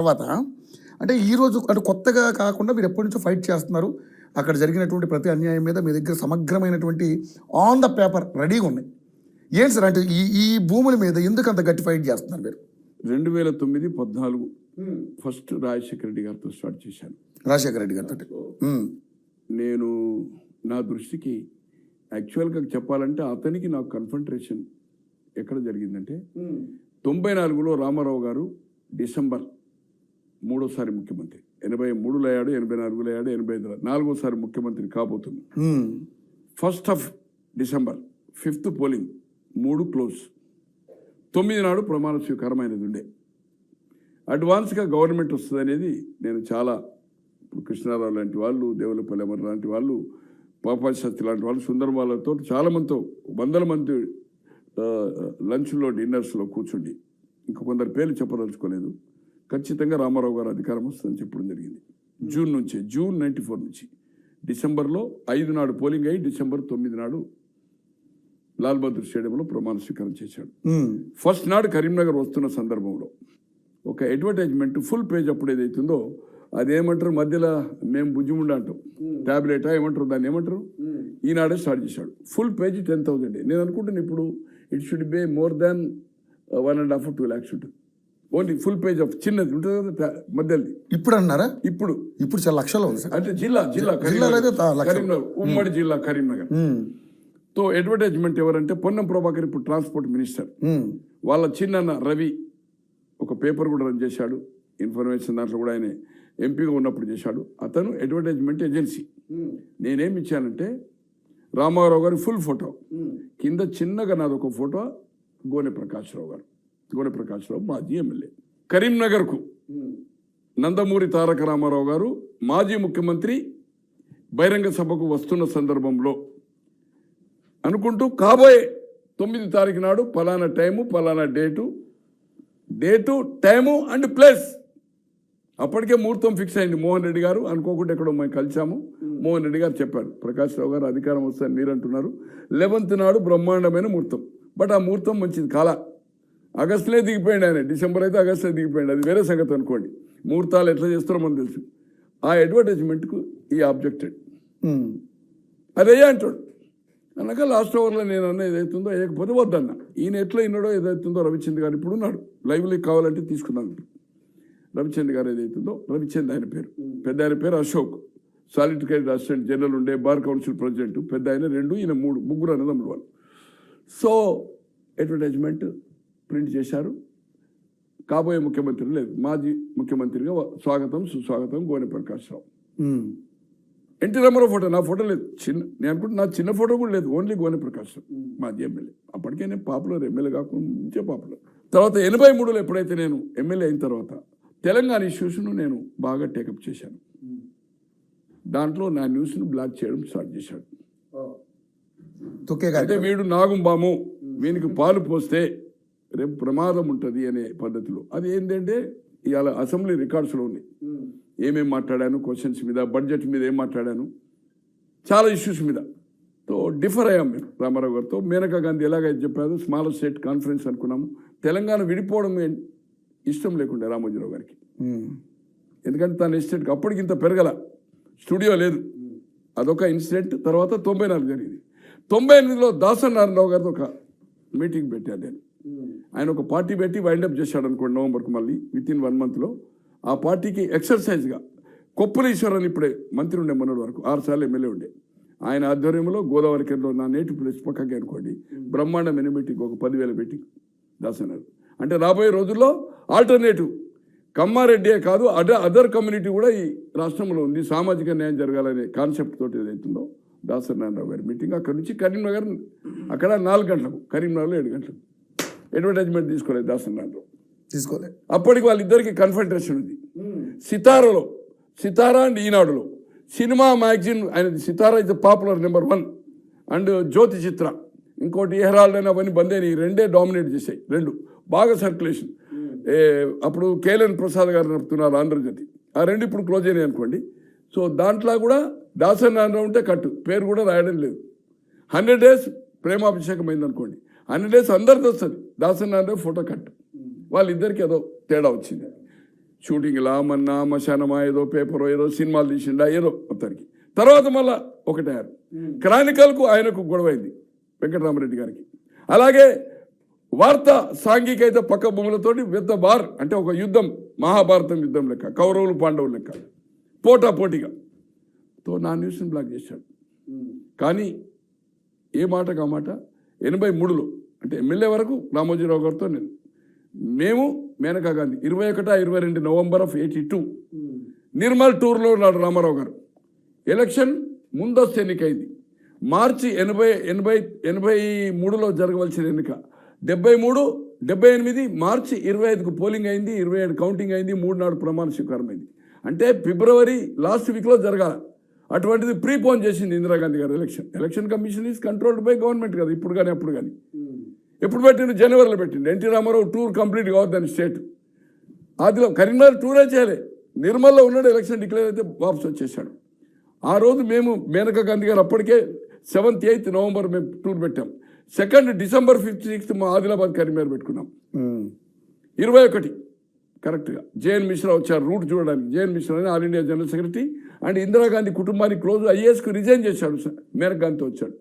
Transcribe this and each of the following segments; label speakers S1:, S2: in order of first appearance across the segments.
S1: తర్వాత అంటే ఈరోజు అంటే కొత్తగా కాకుండా మీరు ఎప్పటి నుంచో ఫైట్ చేస్తున్నారు. అక్కడ జరిగినటువంటి ప్రతి అన్యాయం మీద మీ దగ్గర సమగ్రమైనటువంటి ఆన్ ద పేపర్ రెడీగా ఉన్నాయి. ఏంటి సార్ అంటే ఈ ఈ భూముల మీద ఎందుకు అంత గట్టి ఫైట్ చేస్తున్నారు మీరు?
S2: 2009-14 ఫస్ట్ రాజశేఖర రెడ్డి గారితో స్టార్ట్ చేశాను.
S1: రాజశేఖర రెడ్డి గారితో
S2: నేను నా దృష్టికి యాక్చువల్గా చెప్పాలంటే అతనికి నాకు కన్ఫంట్రేషన్ ఎక్కడ జరిగిందంటే 94లో రామారావు గారు డిసెంబర్ 3వ ముఖ్యమంత్రి, 83లో అయ్యాడు, 84లో అయ్యాడు, 85లో 4వ ముఖ్యమంత్రి కాబోతుంది. 1 డిసెంబర్ 5th పోలింగ్, 3 క్లోజ్, 9 నాడు ప్రమాణ స్వీకారమైనది ఉండే. అడ్వాన్స్గా గవర్నమెంట్ వస్తుంది అనేది నేను చాలా, ఇప్పుడు కృష్ణారావు లాంటి వాళ్ళు, దేవులపల్లి అమర్ లాంటి వాళ్ళు, పాపాజీ సత్య లాంటి వాళ్ళు, సుందరం వాళ్ళతో చాలామందితో వందల మంది లంచ్లో డిన్నర్స్లో కూర్చుండి, ఇంకా కొందరు పేర్లు చెప్పదలుచుకోలేదు, ఖచ్చితంగా రామారావు గారు అధికారం వస్తుందని చెప్పడం జరిగింది. జూన్ 94 నుంచి డిసెంబర్లో 5 నాడు పోలింగ్ అయ్యి డిసెంబర్ 9 నాడు లాల్ బహదూర్ స్టేడియంలో ప్రమాణ స్వీకారం చేశాడు. ఫస్ట్ నాడు కరీంనగర్ వస్తున్న సందర్భంలో ఒక అడ్వర్టైజ్మెంట్ ఫుల్ పేజ్ అప్పుడు ఏదైతుందో అదేమంటారు, మధ్యలో మేము బుజ్జిముండ అంటాం, ట్యాబ్లెటా ఏమంటారు, దాన్ని ఏమంటారు, ఈనాడే స్టార్ట్ చేశాడు. Full page 10,000. నేను అనుకుంటున్నాను ఇప్పుడు it should be more than 1.5-2 lakhs ఉంటుంది. ఓన్లీ ఫుల్ పేజ్ ఆఫ్ చిన్నది ఉంటుంది కదా మధ్యది.
S1: ఇప్పుడు అన్నారా?
S2: ఇప్పుడు
S1: చాలా లక్షలు ఉంది సార్.
S2: అంటే జిల్లా కరీంనగర్, ఉమ్మడి జిల్లా కరీంనగర్ తో అడ్వర్టైజ్మెంట్ ఎవరంటే పొన్నం ప్రభాకర్, ఇప్పుడు ట్రాన్స్పోర్ట్ మినిస్టర్, వాళ్ళ చిన్న రవి ఒక పేపర్ కూడా రన్ చేశాడు, ఇన్ఫర్మేషన్ దాంట్లో కూడా ఆయన ఎంపీగా ఉన్నప్పుడు చేశాడు. అతను అడ్వర్టైజ్మెంట్ ఏజెన్సీ. నేనేమి ఇచ్చానంటే రామారావు గారి ఫుల్ ఫోటో కింద చిన్నగా నాది ఒక ఫోటో, గోనె ప్రకాశ్రావు గారు, గోనె ప్రకాశ్రావు మాజీ ఎమ్మెల్యే. కరీంనగర్కు నందమూరి తారక రామారావు గారు మాజీ ముఖ్యమంత్రి బహిరంగ సభకు వస్తున్న సందర్భంలో అనుకుంటూ కాబోయే 9 తారీఖు నాడు పలానా టైము, పలానా డేటు టైము అండ్ ప్లేస్. అప్పటికే ముహూర్తం ఫిక్స్ అయింది. మోహన్ రెడ్డి గారు అనుకోకుండా ఎక్కడో మేము కలిసాము. మోహన్ రెడ్డి గారు చెప్పారు, ప్రకాష్ రావు గారు అధికారం వస్తుందని మీరు అంటున్నారు, 11th నాడు బ్రహ్మాండమైన ముహూర్తం. బట్ ఆ ముహూర్తం మంచిది కాలా. ఆగస్టులే దిగిపోయింది ఆయన, డిసెంబర్ అయితే ఆగస్టులో దిగిపోయింది, అది వేరే సంగతి అనుకోండి. ముహూర్తాలు ఎట్లా చేస్తారో మనకు తెలుసు. ఆ అడ్వర్టైజ్మెంట్కు ఈ ఆబ్జెక్టెడ్, అదే అంటాడు అన్నాక లాస్ట్ అవర్లో నేను అన్న ఏదైతుందో వేయకపోతే వద్దన్న. ఈయన ఎట్లా ఇన్నాడో ఏదైతుందో రవిచంద్ర గారు ఇప్పుడు ఉన్నాడు, లైవ్లీ కావాలంటే తీసుకుందాం. రవిచంద్ర గారు ఏదైతుందో, రవిచంద్ర ఆయన పేరు, పెద్ద ఆయన పేరు అశోక్, సాలిసిటర్ అసిస్టెంట్ జనరల్ ఉండే, బార్ కౌన్సిల్ ప్రెసిడెంట్, పెద్ద ఆయన 2, ఈయన 3, ముగ్గురు అన్నదమ్ముడు వాళ్ళు. సో అడ్వర్టైజ్మెంట్ ప్రింట్ చేశారు. కాబోయే ముఖ్యమంత్రి లేదు, మాజీ ముఖ్యమంత్రిగా స్వాగతం సుస్వాగతం గోనె ప్రకాశ్రావు. ఎన్టీ రామారావు ఫోటో, నా ఫోటో లేదు, నేను అనుకుంటే నా చిన్న ఫోటో కూడా లేదు, ఓన్లీ గోనె ప్రకాశ్రావు మాజీ ఎమ్మెల్యే. అప్పటికే నేను పాపులర్, ఎమ్మెల్యే కాకుండా పాపులర్. తర్వాత 83లో ఎప్పుడైతే నేను ఎమ్మెల్యే అయిన తర్వాత తెలంగాణ ఇష్యూస్ను నేను బాగా టేకప్ చేశాను. దాంట్లో నా న్యూస్ను బ్లాక్ చేయడం స్టార్ట్ చేశాడు. అంటే వీడు నాగుంబాము, వీనికి పాలు పోస్తే రేపు ప్రమాదం ఉంటుంది అనే పద్ధతిలో. అది ఏంటంటే ఇవాళ అసెంబ్లీ రికార్డ్స్లో ఉంది, ఏమేమి మాట్లాడాను, క్వశ్చన్స్ మీద, బడ్జెట్ మీద ఏం మాట్లాడాను, చాలా ఇష్యూస్ మీద. సో డిఫర్ అయ్యాం మేము రామారావు గారితో. మేనకా గాంధీ ఎలాగైతే చెప్పారు, స్మాలర్ స్టేట్ కాన్ఫరెన్స్ అనుకున్నాము. తెలంగాణ విడిపోవడం ఇష్టం లేకుండే రామోజీరావు గారికి, ఎందుకంటే తన ఎస్టేట్కి అప్పటికి ఇంత పెరగల, స్టూడియో లేదు. అదొక ఇన్సిడెంట్. తర్వాత 94 జరిగింది. 98లో దాసరి నారాయణరావు గారితో ఒక మీటింగ్ పెట్టాను నేను. ఆయన ఒక పార్టీ పెట్టి వైండప్ చేశాడు అనుకోండి, నవంబర్కు మళ్ళీ వితిన్ 1 monthలో. ఆ పార్టీకి ఎక్సర్సైజ్గా కొప్పులీశ్వర్ అని ఇప్పుడే మంత్రి ఉండే, మొన్నటి వరకు 6 సార్లు ఎమ్మెల్యే ఉండే, ఆయన ఆధ్వర్యంలో గోదావరి కేంద్రంలో నా నేటివ్ ప్లేస్ పక్కకి అనుకోండి బ్రహ్మాండమైన మీటింగ్, ఒక 10,000 మీటింగ్ దాసన్నారు. అంటే రాబోయే రోజుల్లో ఆల్టర్నేటివ్ కమ్మారెడ్డియే కాదు, అదర్ కమ్యూనిటీ కూడా ఈ రాష్ట్రంలో ఉంది, సామాజిక న్యాయం జరగాలనే కాన్సెప్ట్ తోటి ఏదైతుందో దాసరి నారాయణరావు గారి మీటింగ్. అక్కడ నుంచి కరీంనగర్, అక్కడ 4 గంటలకు, కరీంనగర్లో 7 గంటలకు. అడ్వర్టైజ్మెంట్ తీసుకోలేదు దాసరి నారాయణరావు, తీసుకోలేదు. అప్పటికి వాళ్ళిద్దరికి కన్ఫంట్రేషన్ ఉంది. సితారా అండ్ ఈనాడులో సినిమా మ్యాగజైన్ ఆయనది. Sitara is the popular number 1 and Jyothi Chitra, ఇంకోటి హెరాల్డ్ అని అవన్నీ బంద్ అయినాయి. 2 డామినేట్ చేశాయి, 2 బాగా సర్క్యులేషన్. అప్పుడు కేఎల్ఎన్ ప్రసాద్ గారు నడుపుతున్నారు ఆంధ్రజ్యోతి, ఆ 2 ఇప్పుడు క్లోజ్ అయినాయి అనుకోండి. సో దాంట్లో కూడా దాసరి నారాయణరావు ఉంటే కట్టు, పేరు కూడా రాయడం లేదు. 100 days ప్రేమాభిషేకం అయింది అనుకోండి, 100 days అందరిది వస్తుంది, దాసరి నారాయణరావు ఫోటో కట్టు. వాళ్ళిద్దరికి ఏదో తేడా వచ్చింది. షూటింగ్లా మన్నా మశానమా ఏదో పేపరో ఏదో సినిమాలు తీసిండా ఏదో మొత్తానికి. తర్వాత మళ్ళా ఒకటయ్యారు. క్రానికల్కు ఆయనకు గొడవైంది వెంకటరామరెడ్డి గారికి. అలాగే వార్త సాంఘికైతే పక్క భూములతోటి పెద్ద బార్ అంటే ఒక యుద్ధం, మహాభారతం యుద్ధం లెక్క, కౌరవులు పాండవులు లెక్క పోటాపోటీగా నా న్యూస్ని బ్లాక్ చేశాడు. కానీ ఏ మాటకు ఆ మాట 83లో అంటే ఎమ్మెల్యే వరకు రామోజీరావు గారితో మేము మేనకా గాంధీ 21-22 నవంబర్ ఆఫ్ 82 నిర్మల్ టూర్లో ఉన్నాడు రామారావు గారు. ఎలక్షన్ ముందస్తు ఎన్నికైంది. మార్చి 83లో జరగవలసిన ఎన్నిక 73-78 మార్చి 25కు పోలింగ్ అయింది, 27 కౌంటింగ్ అయింది, 3 నాడు ప్రమాణ స్వీకారం అయింది. అంటే ఫిబ్రవరి లాస్ట్ వీక్లో జరగాల. అటువంటిది ప్రీపోన్ చేసింది ఇందిరాగాంధీ గారు. Election commission is controlled by government కదా, ఇప్పుడు కానీ అప్పుడు కానీ. ఎప్పుడు పెట్టిండు? జనవరిలో పెట్టిండు. ఎన్టీ రామారావు టూర్ కంప్లీట్ కావద్దని స్టేట్ ఆదిలో కరీంనగర్ టూరే చేయలే, నిర్మల్లో ఉన్నాడు. ఎలక్షన్ డిక్లేర్ అయితే వాపసు వచ్చేసాడు. ఆ రోజు మేము మేనకా గాంధీ గారు అప్పటికే 7th 8th నవంబర్ మేము టూర్ పెట్టాం. 2nd డిసెంబర్ 5th 6th మా ఆదిలాబాద్ కరీంనగర్ పెట్టుకున్నాం. 21 కరెక్ట్గా జేఎన్ మిశ్రా వచ్చారు రూట్ చూడడానికి. జేఎన్ మిశ్రా అని all India general secretary and Indira Gandhi కుటుంబానికి క్లోజ్, ఐఏఎస్కు రిజైన్ చేశాడు. మేనకా గాంధీతో వచ్చాడు.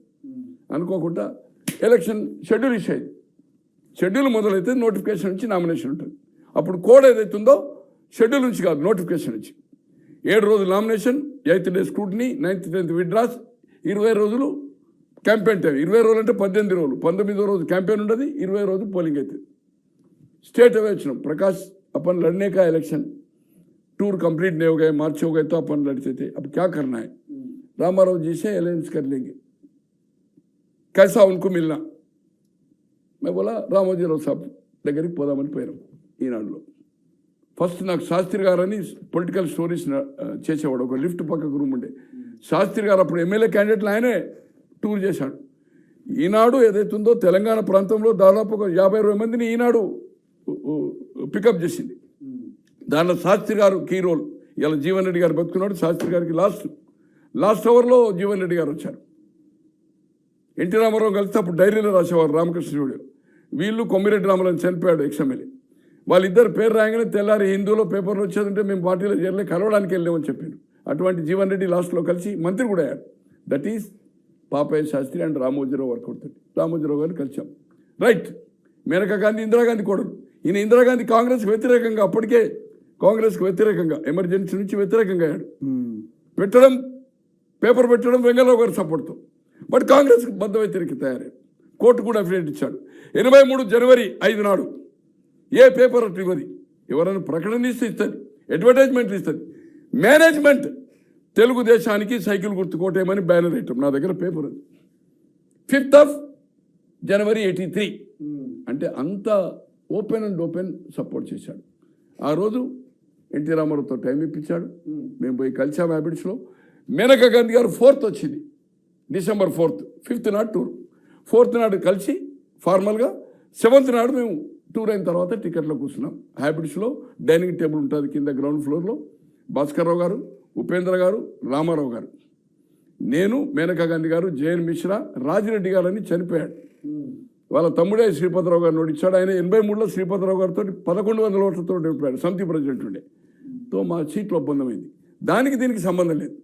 S2: అనుకోకుండా ఎలక్షన్ షెడ్యూల్ ఇష్యూ అయింది. షెడ్యూల్ మొదలైతే నోటిఫికేషన్ నుంచి నామినేషన్ ఉంటుంది. అప్పుడు కోడ్ ఏదైతుందో షెడ్యూల్ నుంచి కాదు, నోటిఫికేషన్ నుంచి 7 రోజులు nomination, 8th day scrutiny, 9th 10th withdraws, 20 రోజులు క్యాంపెయిన్ టైం. 20 రోజులు అంటే 18 రోజులు. 19వ రోజు క్యాంపెయిన్ ఉండదు, 20 రోజు పోలింగ్ అవుతుంది. स्टेट अवे వచ్చినాం. प्रकाश अपन लड़ने का इलेक्शन टूर कंप्लीट नहीं हो गए, मार्च हो गए तो अपन लड़ते थे. अब क्या करना है? रामाराव जी से अलायंस कर लेंगे, कैसा उनको मिलना. मैं बोला రామోజీరావు సాబ్ దగ్గరికి పోదామని పోయాను. ఈనాడులో ఫస్ట్ నాకు శాస్త్రి గారు అని పొలిటికల్ స్టోరీస్ చేసేవాడు. ఒక లిఫ్ట్ పక్కకు రూమ్ ఉండే. శాస్త్రి గారు అప్పుడు ఎమ్మెల్యే క్యాండిడేట్లు ఆయనే టూర్ చేశాడు. ఈనాడు ఏదైతుందో తెలంగాణ ప్రాంతంలో దాదాపు ఒక 50-60 మందిని ఈనాడు పికప్ చేసింది. దానిలో శాస్త్రి గారు కీ రోల్. ఇలా జీవన్ రెడ్డి గారు బతుకున్నాడు. శాస్త్రి గారికి లాస్ట్ అవర్లో జీవన్ రెడ్డి గారు వచ్చారు. ఎన్టీ రామారావు కలిస్తే అప్పుడు డైరీలో రాసేవారు రామకృష్ణుడు. వీళ్ళు కొమ్మిరెడ్డి రామరావు చనిపోయాడు ఎక్స్ఎమ్మెల్యే. వాళ్ళిద్దరు పేరు రాగానే తెల్లారి హిందూలో పేపర్లు వచ్చేదంటే మేము పార్టీలో చేరలే, కలవడానికి వెళ్ళామని చెప్పారు. అటువంటి జీవన్ రెడ్డి లాస్ట్లో కలిసి మంత్రి కూడా అయ్యాడు. That is Papayya Sastri and Ramojirao work అవుతుంది. రామోజీరావు గారిని కలిసాం. రైట్. మేనకా గాంధీ ఇందిరాగాంధీ కోడలు. ఈయన ఇందిరాగాంధీ కాంగ్రెస్కి వ్యతిరేకంగా, అప్పటికే కాంగ్రెస్కి వ్యతిరేకంగా, ఎమర్జెన్సీ నుంచి వ్యతిరేకంగా అయ్యాడు. పెట్టడం పేపర్ పెట్టడం వెంగళరావు గారి సపోర్ట్తో. బట్ కాంగ్రెస్కి బద్ద వ్యతిరేక తయారయ్యాడు. కోర్టు కూడా అఫిడేవిట్ ఇచ్చాడు. 23 జనవరి 5 నాడు ఏ పేపర్ అటు ఇవ్వది, ఎవరైనా ప్రకటన ఇస్తే ఇస్తుంది, అడ్వర్టైజ్మెంట్లు ఇస్తుంది. మేనేజ్మెంట్ తెలుగుదేశానికి సైకిల్ గుర్తు కోటేయమని బ్యానర్ వేయటం. నా దగ్గర పేపర్ ఉంది. 5th జనవరి 83. అంటే అంత ఓపెన్ సపోర్ట్ చేశాడు. ఆ రోజు ఎన్టీ రామారావుతో టైం ఇప్పించాడు. మేము పోయి కలిసాము హ్యాబిట్స్లో. మేనకా గాంధీ గారు 4th వచ్చింది, డిసెంబర్ 4th. 5th నాడు టూర్. 4th నాడు కలిసి ఫార్మల్గా 7th నాడు మేము టూర్ అయిన తర్వాత టికెట్లో కూర్చున్నాం. హ్యాబిట్స్లో డైనింగ్ టేబుల్ ఉంటుంది కింద గ్రౌండ్ ఫ్లోర్లో. భాస్కర్రావు గారు, ఉపేంద్ర గారు, రామారావు గారు, నేను, మేనకా గాంధీ గారు, జేఎన్ మిశ్రా, రాజిరెడ్డి గారు అని చనిపోయాడు. వాళ్ళ తమ్ముడే శ్రీపతిరావు గారిని ఓడించాడు. ఆయన 83లో శ్రీపతిరావు గారితో 1100 ఓట్లతో ఓడిపోయాడు. సమితి ప్రెసిడెంట్ ఉండే. తో మా సీట్లో ఒప్పందమైంది. దానికి దీనికి సంబంధం లేదు.